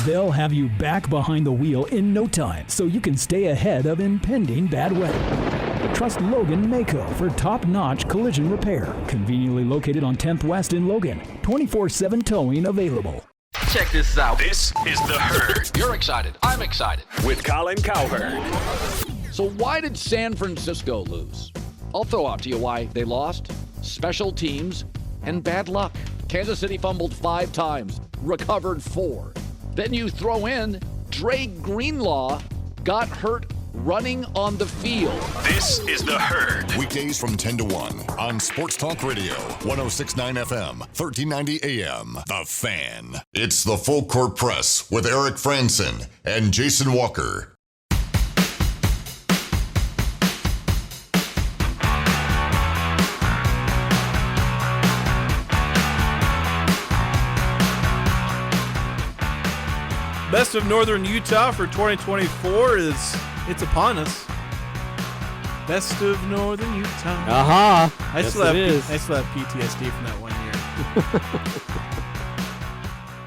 They'll have you back behind the wheel in no time, so you can stay ahead of impending bad weather. Trust Logan Mako for top-notch collision repair. Conveniently located on 10th West in Logan. 24/7 towing available. Check this out. This is The Herd. You're excited. I'm excited. With Colin Cowherd. So why did San Francisco lose? I'll throw out to you why they lost. Special teams and bad luck. Kansas City fumbled 5 times, recovered 4. Then you throw in Dre Greenlaw got hurt running on the field. This is The Herd. Weekdays from 10 to 1 on Sports Talk Radio, 106.9 FM, 1390 AM. The Fan. It's the Full Court Press with Eric Frandsen and Jason Walker. Best of Northern Utah for 2024 it's upon us. Best of Northern Utah. Aha. I still have PTSD from that 1 year.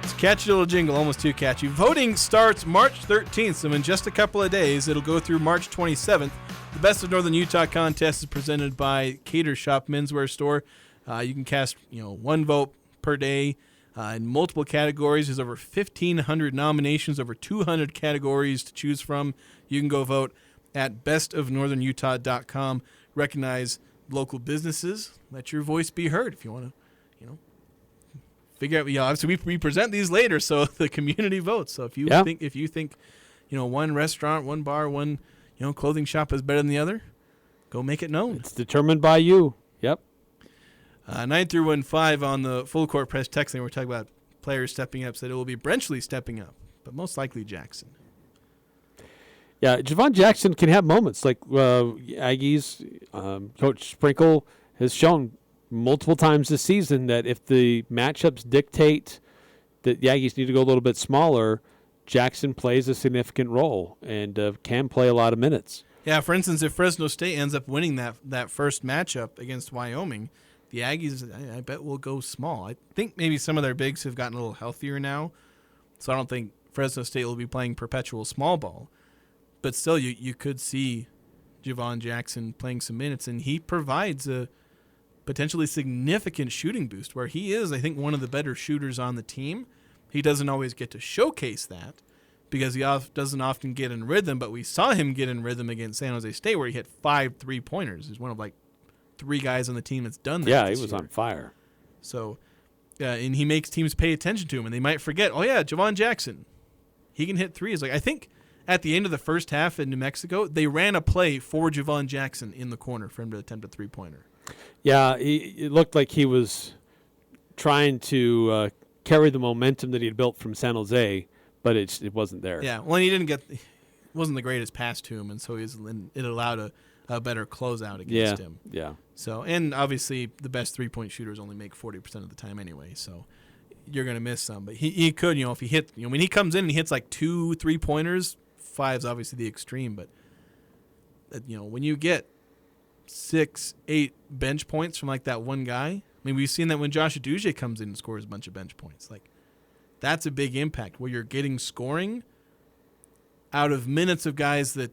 It's a catchy little jingle, almost too catchy. Voting starts March 13th, so in just a couple of days, it'll go through March 27th. The Best of Northern Utah contest is presented by Cater Shop Menswear Store. You can cast 1 vote per day. In multiple categories. There's over 1,500 nominations, over 200 categories to choose from. You can go vote at bestofnorthernutah.com. Recognize local businesses. Let your voice be heard if you want to, figure out. Obviously, we present these later, so the community votes. So if you think, one restaurant, one bar, one, clothing shop is better than the other, go make it known. It's determined by you. Yep. 9 through 15 on the Full Court Press text line, we're talking about players stepping up. Said it will be Brenchley stepping up, but most likely Jackson. Yeah, Javon Jackson can have moments like Aggies. Coach Sprinkle has shown multiple times this season that if the matchups dictate that the Aggies need to go a little bit smaller, Jackson plays a significant role and can play a lot of minutes. Yeah, for instance, if Fresno State ends up winning that first matchup against Wyoming, the Aggies, I bet, will go small. I think maybe some of their bigs have gotten a little healthier now, so I don't think Fresno State will be playing perpetual small ball. But still, you could see Javon Jackson playing some minutes, and he provides a potentially significant shooting boost where he is, I think, one of the better shooters on the team. He doesn't always get to showcase that because he doesn't often get in rhythm, but we saw him get in rhythm against San Jose State where he hit 5 3-pointers. He's one of 3 guys on the team that's done that. Yeah, he was on fire. So, and he makes teams pay attention to him, and they might forget, oh, yeah, Javon Jackson, he can hit threes. I think at the end of the first half in New Mexico, they ran a play for Javon Jackson in the corner for him to attempt a 3-pointer. Yeah, it looked like he was trying to carry the momentum that he had built from San Jose, but it wasn't there. Yeah, well, he wasn't the greatest pass to him, and so it allowed a better closeout against him. Yeah. So, and obviously the best 3-point shooters only make 40% of the time anyway, so you're going to miss some. But he could, if he hit, when he comes in and he hits 2 3-pointers, 5's obviously the extreme, but when you get 6, 8 bench points from that one guy. I mean, we've seen that when Josh Aduje comes in and scores a bunch of bench points. That's a big impact where you're getting scoring out of minutes of guys that,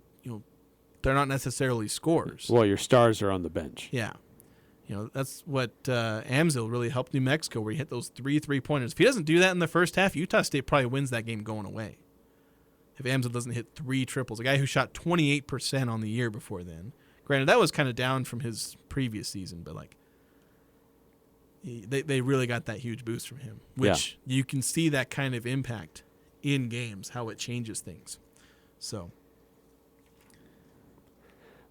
they're not necessarily scorers. Well, your stars are on the bench. Yeah. That's what Amzil really helped New Mexico where he hit those 3 3-pointers. If he doesn't do that in the first half, Utah State probably wins that game going away. If Amzil doesn't hit 3 triples, a guy who shot 28% on the year before then. Granted, that was kind of down from his previous season, but they really got that huge boost from him, which you can see that kind of impact in games, how it changes things. So,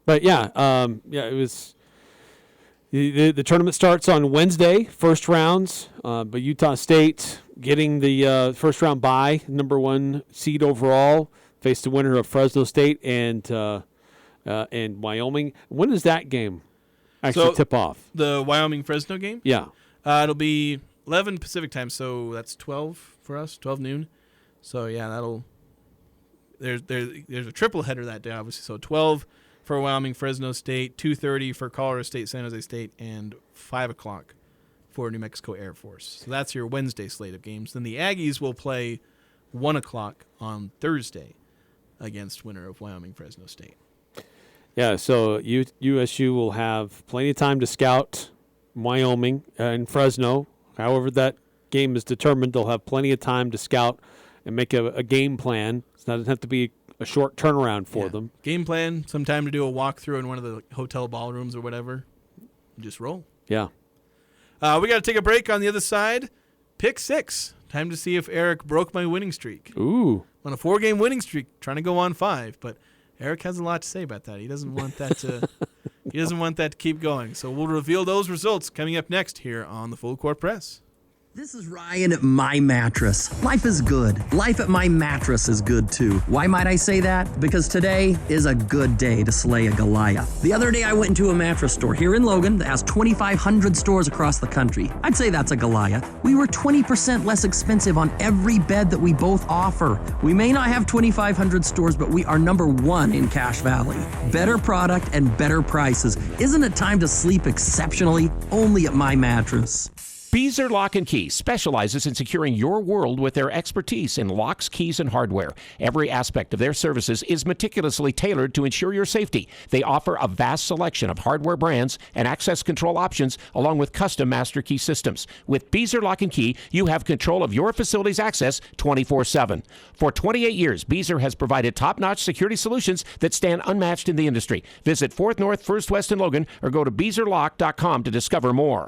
but it was the tournament starts on Wednesday, first rounds, but Utah State getting the first round bye, number 1 seed overall, faced the winner of Fresno State and Wyoming. When does that game actually tip off? The Wyoming-Fresno game? Yeah. It'll be 11 Pacific time, so that's 12 for us, 12 noon. So, yeah, there's a triple header that day, obviously. So 12 for Wyoming-Fresno State, 2:30 for Colorado State, San Jose State, and 5 o'clock for New Mexico Air Force. So that's your Wednesday slate of games. Then the Aggies will play 1 o'clock on Thursday against winner of Wyoming-Fresno State. Yeah, so USU will have plenty of time to scout Wyoming and Fresno. However that game is determined, they'll have plenty of time to scout and make a game plan. It doesn't have to be a short turnaround for them. Game plan, some time to do a walkthrough in one of the hotel ballrooms or whatever. Just roll. Yeah. We got to take a break. On the other side, pick 6. Time to see if Eric broke my winning streak. Ooh. On a 4-game winning streak, trying to go on 5, but Eric has a lot to say about that. He doesn't want that to. He doesn't want that to keep going. So we'll reveal those results coming up next here on the Full Court Press. This is Ryan at My Mattress. Life is good. Life at My Mattress is good too. Why might I say that? Because today is a good day to slay a Goliath. The other day I went into a mattress store here in Logan that has 2,500 stores across the country. I'd say that's a Goliath. We were 20% less expensive on every bed that we both offer. We may not have 2,500 stores, but we are number 1 in Cache Valley. Better product and better prices. Isn't it time to sleep exceptionally? Only at My Mattress. Beezer Lock & Key specializes in securing your world with their expertise in locks, keys, and hardware. Every aspect of their services is meticulously tailored to ensure your safety. They offer a vast selection of hardware brands and access control options, along with custom master key systems. With Beezer Lock & Key, you have control of your facility's access 24/7. For 28 years, Beezer has provided top-notch security solutions that stand unmatched in the industry. Visit 4th North, 1st West in Logan, or go to beezerlock.com to discover more.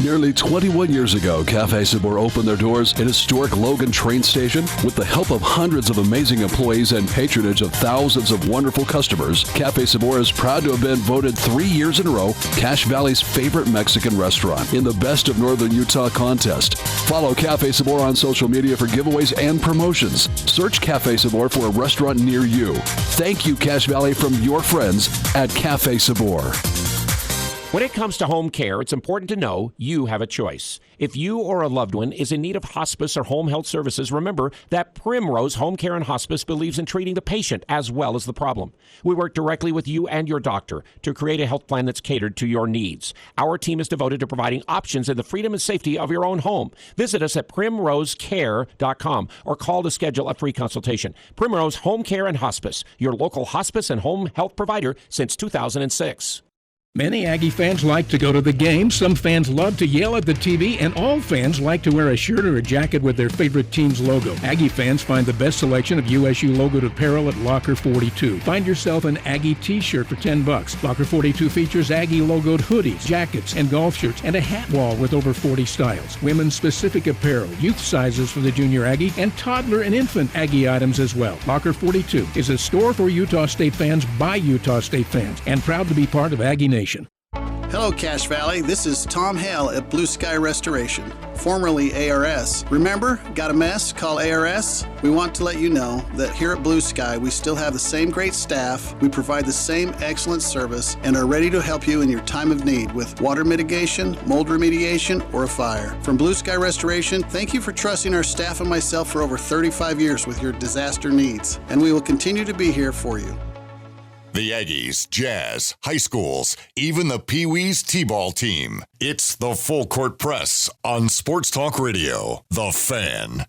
Nearly 21 years ago, Cafe Sabor opened their doors in historic Logan train station. With the help of hundreds of amazing employees and patronage of thousands of wonderful customers, Cafe Sabor is proud to have been voted 3 years in a row Cache Valley's favorite Mexican restaurant in the Best of Northern Utah contest. Follow Cafe Sabor on social media for giveaways and promotions. Search Cafe Sabor for a restaurant near you. Thank you, Cache Valley, from your friends at Cafe Sabor. When it comes to home care, it's important to know you have a choice. If you or a loved one is in need of hospice or home health services, remember that Primrose Home Care and Hospice believes in treating the patient as well as the problem. We work directly with you and your doctor to create a health plan that's catered to your needs. Our team is devoted to providing options in the freedom and safety of your own home. Visit us at primrosecare.com or call to schedule a free consultation. Primrose Home Care and Hospice, your local hospice and home health provider since 2006. Many Aggie fans like to go to the game, some fans love to yell at the TV, and all fans like to wear a shirt or a jacket with their favorite team's logo. Aggie fans find the best selection of USU logoed apparel at Locker 42. Find yourself an Aggie t-shirt for $10. Locker 42 features Aggie logoed hoodies, jackets, and golf shirts, and a hat wall with over 40 styles. Women's specific apparel, youth sizes for the junior Aggie, and toddler and infant Aggie items as well. Locker 42 is a store for Utah State fans by Utah State fans, and proud to be part of Aggie Nation. Hello, Cache Valley. This is Tom Hale at Blue Sky Restoration, formerly ARS. Remember, got a mess? Call ARS. We want to let you know that here at Blue Sky, we still have the same great staff, we provide the same excellent service, and are ready to help you in your time of need with water mitigation, mold remediation, or a fire. From Blue Sky Restoration, thank you for trusting our staff and myself for over 35 years with your disaster needs, and we will continue to be here for you. The Aggies, Jazz, high schools, even the Pee Wee's T-ball team. It's the Full Court Press on Sports Talk Radio, The Fan.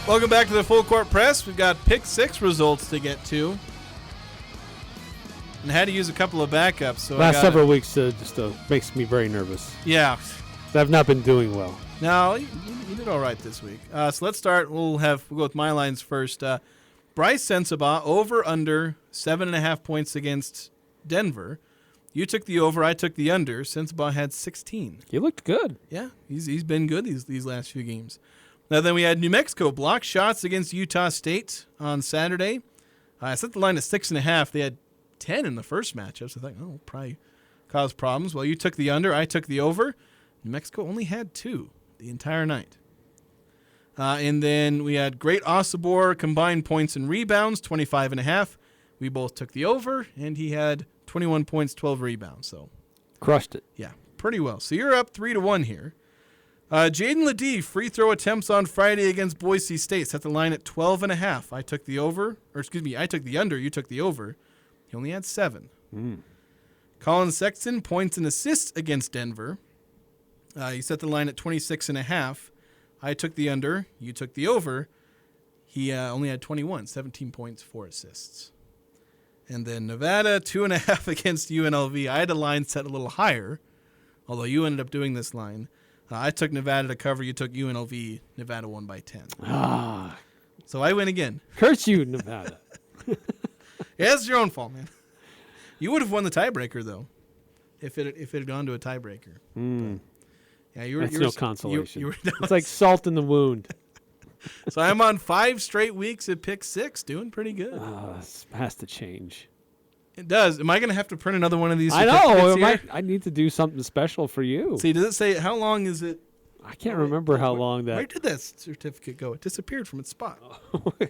Welcome back to the Full Court Press. We've got pick 6 results to get to. And had to use a couple of backups. So last several weeks just makes me very nervous. Yeah. I've not been doing well. No, you did all right this week. So let's start. We'll go with my lines first. Bryce Sensabaugh, over under 7.5 points against Denver. You took the over, I took the under. Sensabaugh had 16. He looked good. Yeah, he's been good these last few games. Now then we had New Mexico block shots against Utah State on Saturday. I set the line at 6.5. They had 10 in the first matchup, so I thought, probably cause problems. Well, you took the under, I took the over. New Mexico only had 2 the entire night. And then we had Great Osobor combined points and rebounds, 25.5. We both took the over, and he had 21 points, 12 rebounds. So crushed it. Yeah, pretty well. So you're up 3-1 here. Jaden Ledee, free throw attempts on Friday against Boise State. Set the line at 12.5. I took the over, I took the under, you took the over. He only had 7. Colin Sexton, points and assists against Denver. You set the line at 26.5. I took the under, you took the over. He only had 21, 17 points, 4 assists. And then Nevada, 2.5 against UNLV. I had a line set a little higher, although you ended up doing this line. I took Nevada to cover. You took UNLV. Nevada won by 10. So I win again. Curse you, Nevada. Yeah, it's your own fault, man. You would have won the tiebreaker, though, if it had gone to a tiebreaker. Yeah, That's no consolation. It's like salt in the wound. So I'm on 5 straight weeks at pick 6, doing pretty good. This has to change. It does. Am I going to have to print another one of these? I know. I need to do something special for you. See, does it say how long is it? I can't remember how long that. Where did that certificate go? It disappeared from its spot. I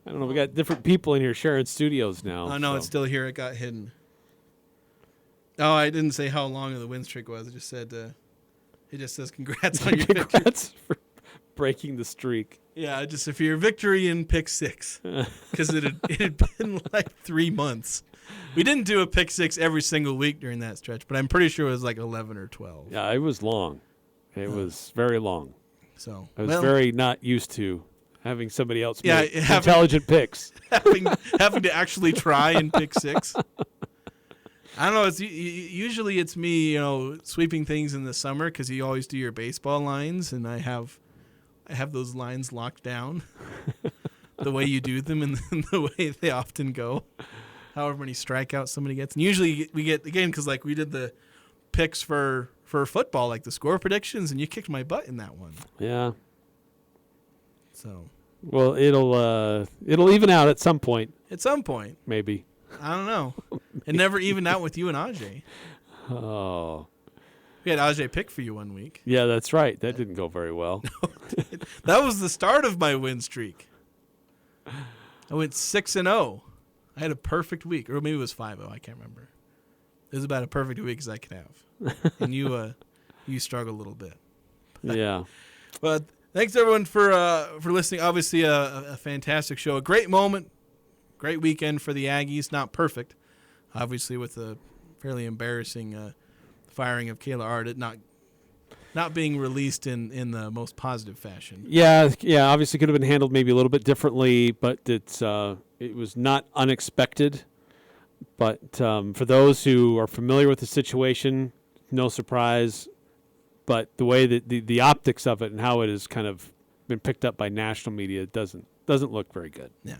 don't know. We got different people in here sharing studios now. Oh no, it's still here. It got hidden. Oh, I didn't say how long the win streak was. It just said. It just says congrats on your victory. Congrats for breaking the streak. Yeah, just for your victory in pick 6, because it had been like 3 months. We didn't do a pick 6 every single week during that stretch, but I'm pretty sure it was like 11 or 12. Yeah, it was long. It was very long. So I was very not used to having somebody else make having, intelligent picks. having to actually try and pick 6. I don't know. Usually it's me, sweeping things in the summer because you always do your baseball lines, and I have those lines locked down the way you do them and the way they often go, however many strikeouts somebody gets. And usually we get, again, because like we did the picks for football, like the score predictions, and you kicked my butt in that one. Yeah. So. Well, it'll even out at some point. At some point. Maybe. I don't know. It never evened out with you and Ajay. Oh. We had Ajay pick for you one week. Yeah, that's right. That didn't go very well. That was the start of my win streak. I went 6-0. I had a perfect week. Or maybe it was 5-0. I can't remember. It was about a perfect week as I could have. And you struggled a little bit. Yeah. But thanks, everyone, for listening. Obviously, a fantastic show. A great moment. Great weekend for the Aggies. Not perfect, obviously, with the fairly embarrassing firing of Kayla Ardit not being released in the most positive fashion. Yeah. Obviously, could have been handled maybe a little bit differently, but it was not unexpected. But for those who are familiar with the situation, no surprise. But the way that the optics of it and how it has kind of been picked up by national media doesn't look very good. Yeah.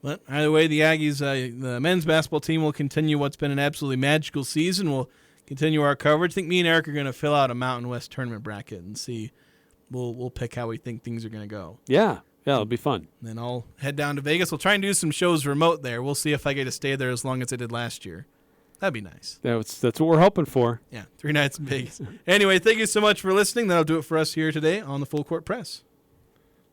But either way, the Aggies, the men's basketball team will continue what's been an absolutely magical season. We'll continue our coverage. I think me and Eric are going to fill out a Mountain West tournament bracket and see. We'll pick how we think things are going to go. Yeah, it'll be fun. Then I'll head down to Vegas. We'll try and do some shows remote there. We'll see if I get to stay there as long as I did last year. That'd be nice. That's what we're hoping for. Yeah, 3 nights in Vegas. Anyway, thank you so much for listening. That'll do it for us here today on the Full Court Press.